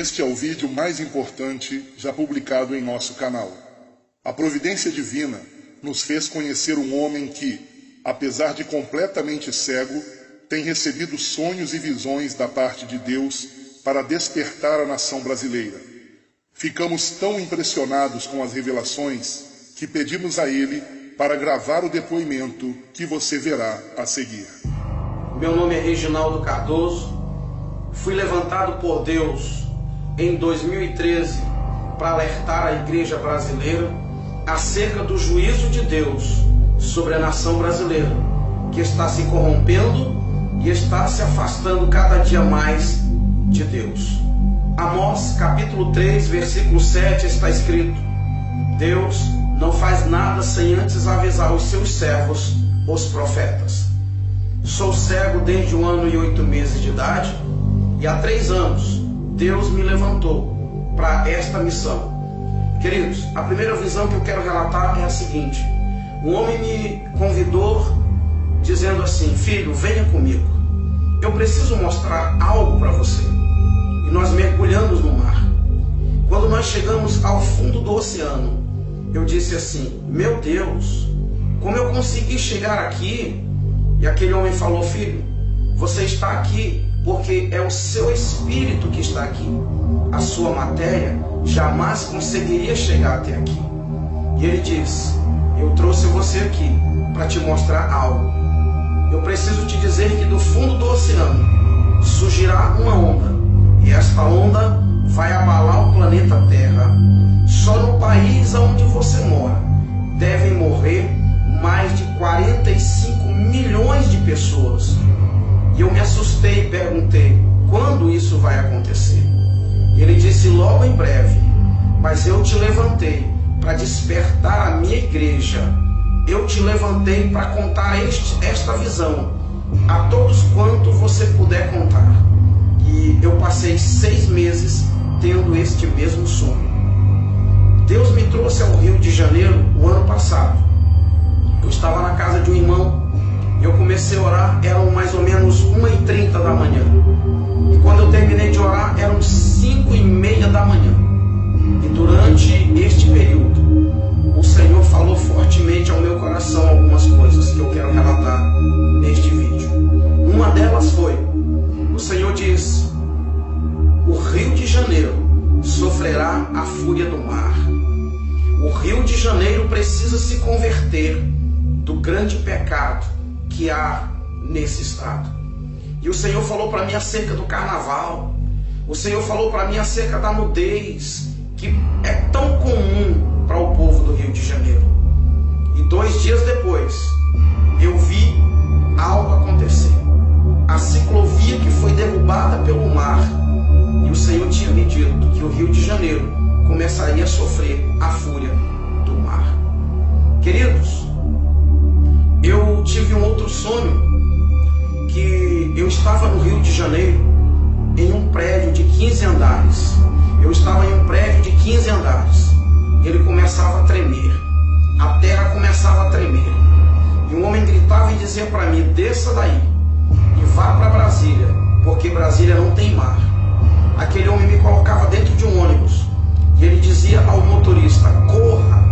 Este é o vídeo mais importante já publicado em nosso canal. A providência divina nos fez conhecer um homem que, apesar de completamente cego, tem recebido sonhos e visões da parte de Deus para despertar a nação brasileira. Ficamos tão impressionados com as revelações que pedimos a ele para gravar o depoimento que você verá a seguir. Meu nome é Reginaldo Cardoso. Fui levantado por Deus em 2013 para alertar a igreja brasileira acerca do juízo de Deus sobre a nação brasileira, que está se corrompendo e está se afastando cada dia mais de Deus. Amós capítulo 3, versículo 7 está escrito: Deus não faz nada sem antes avisar os seus servos, os profetas. Sou cego desde 1 ano e 8 meses de idade, e há 3 anos Deus me levantou para esta missão. Queridos, a primeira visão que eu quero relatar é a seguinte: um homem me convidou dizendo assim: filho, venha comigo, eu preciso mostrar algo para você. E nós mergulhamos no mar. Quando nós chegamos ao fundo do oceano, eu disse assim: meu Deus, como eu consegui chegar aqui? E aquele homem falou: filho, você está aqui porque é o seu espírito que está aqui. A sua matéria jamais conseguiria chegar até aqui. E ele disse: eu trouxe você aqui para te mostrar algo. Eu preciso te dizer que do fundo do oceano surgirá uma onda, e esta onda vai abalar o planeta Terra. Só no país onde você mora devem morrer mais de 45 milhões de pessoas. E eu me assustei e perguntei: quando isso vai acontecer? E ele disse: logo em breve. Mas eu te levantei para despertar a minha igreja. Eu te levantei para contar esta visão a todos quanto você puder contar. E eu passei 6 meses tendo este mesmo sonho. Deus me trouxe ao Rio de Janeiro o ano passado. Eu estava na casa de um irmão. Eu comecei a orar, eram mais ou menos 1h30 da manhã. E quando eu terminei de orar, eram 5h30 da manhã. E durante este período, o Senhor falou fortemente ao meu coração algumas coisas que eu quero relatar neste vídeo. Uma delas foi: o Senhor diz, o Rio de Janeiro sofrerá a fúria do mar. O Rio de Janeiro precisa se converter do grande pecado que há nesse estado. E o Senhor falou para mim acerca do carnaval. O Senhor falou para mim acerca da nudez, que é tão comum para o povo do Rio de Janeiro. E 2 dias depois, eu vi algo acontecer. A ciclovia que foi derrubada pelo mar. E o Senhor tinha me dito que o Rio de Janeiro começaria a sofrer a fúria do mar. Queridos, eu tive um outro sonho, que eu estava no Rio de Janeiro, em um prédio de 15 andares. Eu estava em um prédio de 15 andares. E ele começava a tremer. A terra começava a tremer. E um homem gritava e dizia para mim: desça daí e vá para Brasília, porque Brasília não tem mar. Aquele homem me colocava dentro de um ônibus. E ele dizia ao motorista: corra,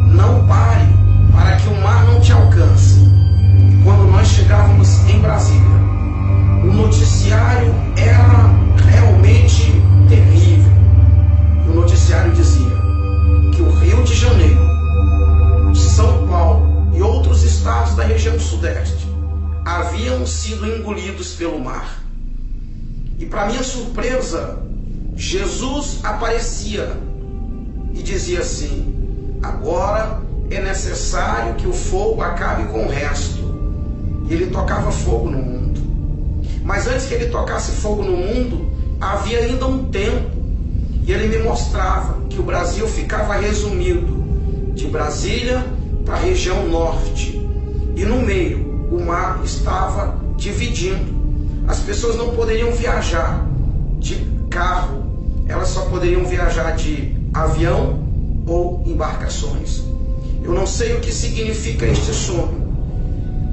não pare, para que o mar não te alcance. E quando nós chegávamos em Brasília, o noticiário era realmente terrível. O noticiário dizia que o Rio de Janeiro, São Paulo e outros estados da região sudeste haviam sido engolidos pelo mar. E para minha surpresa, Jesus aparecia e dizia assim: agora é necessário que o fogo acabe com o resto. E ele tocava fogo no mundo. Mas antes que ele tocasse fogo no mundo, havia ainda um tempo. E ele me mostrava que o Brasil ficava resumido de Brasília para a região norte. E no meio, o mar estava dividindo. As pessoas não poderiam viajar de carro, elas só poderiam viajar de avião ou embarcações. Eu não sei o que significa este sonho,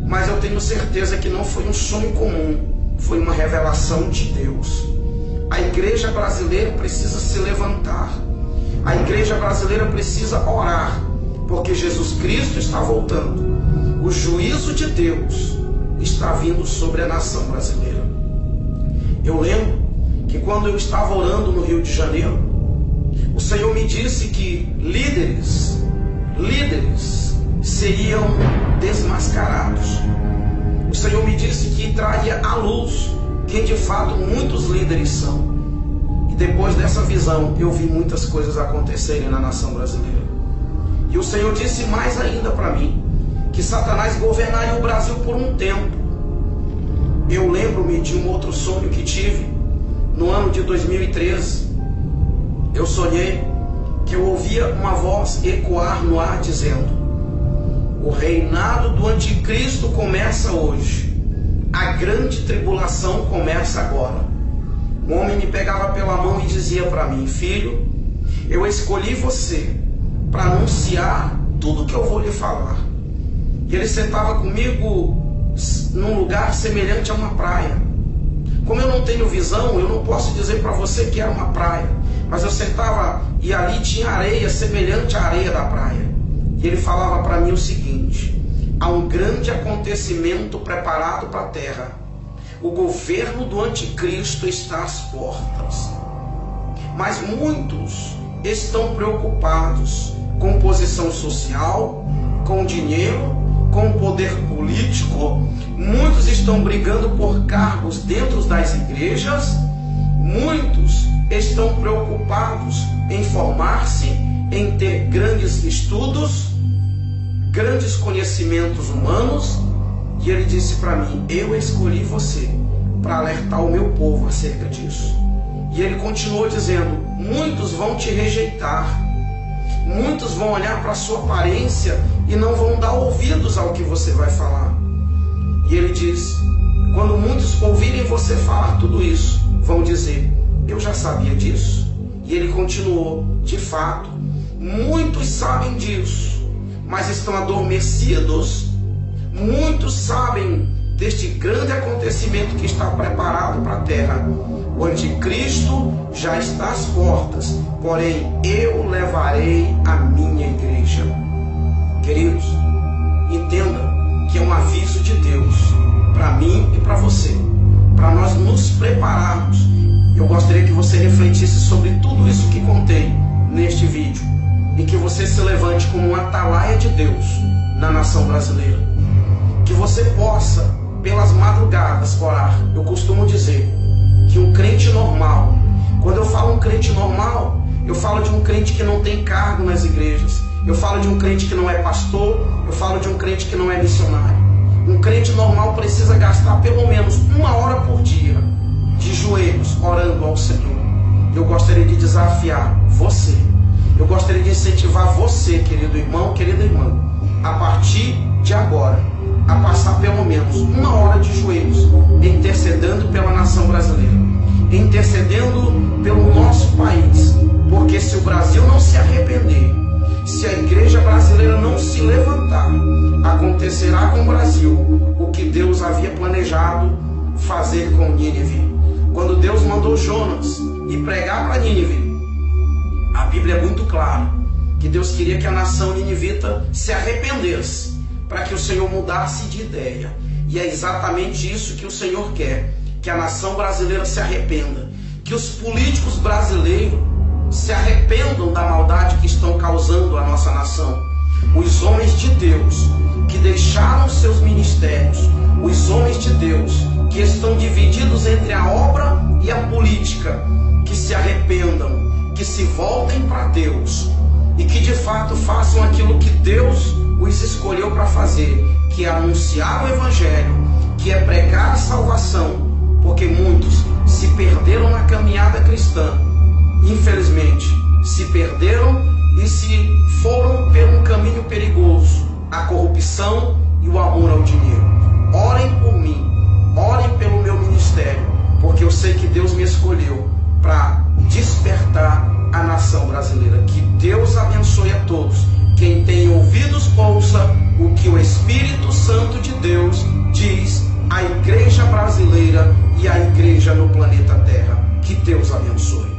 mas eu tenho certeza que não foi um sonho comum, foi uma revelação de Deus. A igreja brasileira precisa se levantar. A igreja brasileira precisa orar, porque Jesus Cristo está voltando. O juízo de Deus está vindo sobre a nação brasileira. Eu lembro que quando eu estava orando no Rio de Janeiro, o Senhor me disse que líderes seriam desmascarados. O Senhor me disse que traria à luz quem de fato muitos líderes são. E depois dessa visão, eu vi muitas coisas acontecerem na nação brasileira. E o Senhor disse mais ainda para mim, que Satanás governaria o Brasil por um tempo. Eu lembro-me de um outro sonho que tive no ano de 2013. Eu sonhei que eu ouvia uma voz ecoar no ar dizendo: o reinado do anticristo começa hoje. A grande tribulação começa agora. Um homem me pegava pela mão e dizia para mim: filho, eu escolhi você para anunciar tudo que eu vou lhe falar. E ele sentava comigo num lugar semelhante a uma praia. Como eu não tenho visão, eu não posso dizer para você que era uma praia, mas eu sentava e ali tinha areia semelhante à areia da praia. E ele falava para mim o seguinte: há um grande acontecimento preparado para a terra. O governo do anticristo está às portas. Mas muitos estão preocupados com posição social, com dinheiro, com poder político. Muitos estão brigando por cargos dentro das igrejas. Muitos estão preocupados em formar-se, em ter grandes estudos, grandes conhecimentos humanos. E ele disse para mim: eu escolhi você para alertar o meu povo acerca disso. E ele continuou dizendo: muitos vão te rejeitar, muitos vão olhar para a sua aparência e não vão dar ouvidos ao que você vai falar. E ele diz: quando muitos ouvirem você falar tudo isso, vão dizer: eu já sabia disso. E ele continuou: de fato, muitos sabem disso, mas estão adormecidos. Muitos sabem deste grande acontecimento que está preparado para a terra. O anticristo já está às portas, porém eu levarei a minha igreja. Queridos, entenda que é um aviso de Deus para mim e para você, para nós nos prepararmos. Eu gostaria que você refletisse sobre tudo isso que contei neste vídeo, e que você se levante como um atalaia de Deus na nação brasileira. Que você possa, pelas madrugadas, orar. Eu costumo dizer que um crente normal, quando eu falo um crente normal, eu falo de um crente que não tem cargo nas igrejas, eu falo de um crente que não é pastor, eu falo de um crente que não é missionário. Um crente normal precisa gastar pelo menos 1 hora por dia de joelhos orando ao Senhor. Eu gostaria de desafiar você, eu gostaria de incentivar você, querido irmão, querida irmã, a partir de agora, a passar pelo menos 1 hora de joelhos, intercedendo pela nação brasileira, intercedendo pelo nosso país, porque se o Brasil não se arrepender, se a igreja brasileira não se levantar, acontecerá com o Brasil o que Deus havia planejado fazer com Nínive. Quando Deus mandou Jonas ir pregar para Nínive, a Bíblia é muito clara que Deus queria que a nação ninivita se arrependesse, para que o Senhor mudasse de ideia. E é exatamente isso que o Senhor quer, que a nação brasileira se arrependa, que os políticos brasileiros se arrependam da maldade que estão causando à nossa nação. Os homens de Deus que deixaram seus ministérios, os homens de Deus que estão divididos entre a obra e a política, que se arrependam, que se voltem para Deus e que de fato façam aquilo que Deus os escolheu para fazer, que é anunciar o Evangelho, que é pregar a salvação, porque muitos se perderam na caminhada cristã, infelizmente se perderam e se foram por um caminho perigoso, a corrupção e o amor ao dinheiro. Orem por mim, orem pelo meu ministério, porque eu sei que Deus me escolheu para despertar a nação brasileira. Que Deus abençoe a todos. Quem tem ouvidos, ouça o que o Espírito Santo de Deus diz à igreja brasileira e à igreja no planeta Terra. Que Deus abençoe.